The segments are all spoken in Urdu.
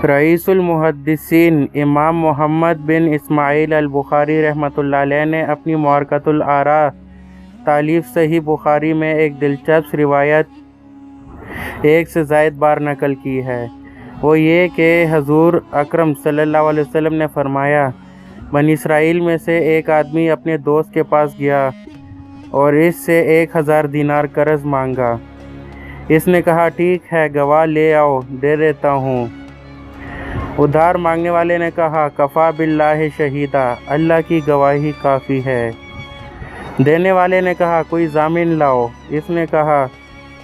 رئیس المحدثین امام محمد بن اسماعیل البخاری رحمۃ اللہ علیہ نے اپنی معرکۃ الآراء تالیف صحیح بخاری میں ایک دلچسپ روایت ایک سے زائد بار نقل کی ہے۔ وہ یہ کہ حضور اکرم صلی اللہ علیہ وسلم نے فرمایا، بنی اسرائیل میں سے ایک آدمی اپنے دوست کے پاس گیا اور اس سے 1000 دینار قرض مانگا۔ اس نے کہا، ٹھیک ہے، گواہ لے آؤ، دے دیتا ہوں۔ ادھار مانگنے والے نے کہا، کفا باللہ شہیدا، اللہ کی گواہی کافی ہے۔ دینے والے نے کہا، کوئی ضامن لاؤ۔ اس نے کہا،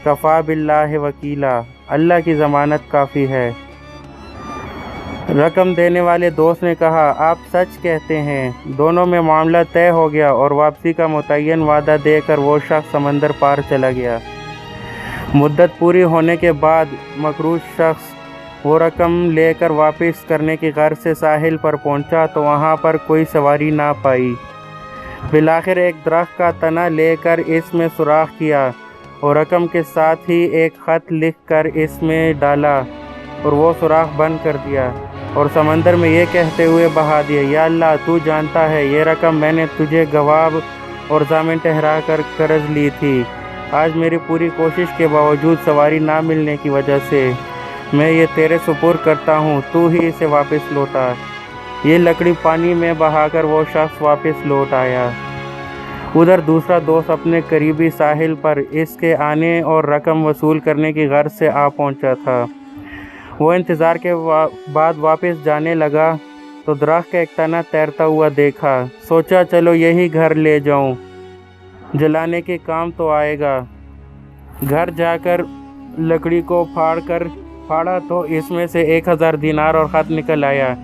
کفا باللہ وکیلا، اللہ کی ضمانت کافی ہے۔ رقم دینے والے دوست نے کہا، آپ سچ کہتے ہیں۔ دونوں میں معاملہ طے ہو گیا اور واپسی کا متعین وعدہ دے کر وہ شخص سمندر پار چلا گیا۔ مدت پوری ہونے کے بعد مقروض شخص وہ رقم لے کر واپس کرنے کی غرض سے ساحل پر پہنچا تو وہاں پر کوئی سواری نہ پائی۔ بالآخر ایک درخت کا تنا لے کر اس میں سوراخ کیا اور رقم کے ساتھ ہی ایک خط لکھ کر اس میں ڈالا اور وہ سوراخ بند کر دیا اور سمندر میں یہ کہتے ہوئے بہا دیا، یا اللہ، تو جانتا ہے یہ رقم میں نے تجھے گواہ اور ضامن ٹھہرا کر قرض لی تھی۔ آج میری پوری کوشش کے باوجود سواری نہ ملنے کی وجہ سے میں یہ تیرے سپرد کرتا ہوں، تو ہی اسے واپس لوٹا۔ یہ لکڑی پانی میں بہا کر وہ شخص واپس لوٹ آیا۔ ادھر دوسرا دوست اپنے قریبی ساحل پر اس کے آنے اور رقم وصول کرنے کی غرض سے آ پہنچا تھا۔ وہ انتظار کے بعد واپس جانے لگا تو درخت کا ایک تنا تیرتا ہوا دیکھا۔ سوچا، چلو یہی گھر لے جاؤں، جلانے کے کام تو آئے گا۔ گھر جا کر لکڑی کو پھاڑا تو اس میں سے 1000 دینار اور خط نکل آیا،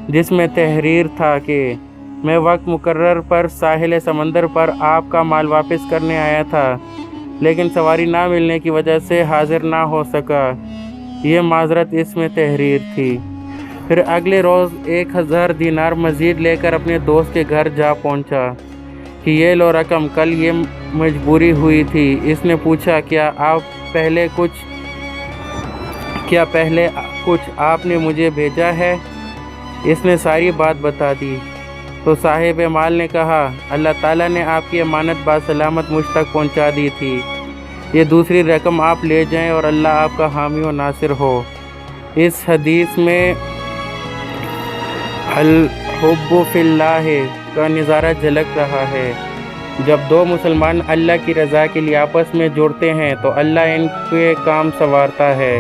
جس میں تحریر تھا کہ میں وقت مقرر پر ساحل سمندر پر آپ کا مال واپس کرنے آیا تھا، لیکن سواری نہ ملنے کی وجہ سے حاضر نہ ہو سکا۔ یہ معذرت اس میں تحریر تھی۔ پھر اگلے روز 1000 دینار مزید لے کر اپنے دوست کے گھر جا پہنچا کہ یہ لو رقم، کل یہ مجبوری ہوئی تھی۔ اس نے پوچھا، کیا پہلے کچھ آپ نے مجھے بھیجا ہے؟ اس نے ساری بات بتا دی۔ تو صاحب مال نے کہا، اللہ تعالیٰ نے آپ کی امانت بسلامت مجھ تک پہنچا دی تھی۔ یہ دوسری رقم آپ لے جائیں اور اللہ آپ کا حامی و ناصر ہو۔ اس حدیث میں الحب فی اللہ کا نظارہ جھلک رہا ہے۔ جب دو مسلمان اللہ کی رضا کے لیے آپس میں جڑتے ہیں تو اللہ ان کے کام سنوارتا ہے۔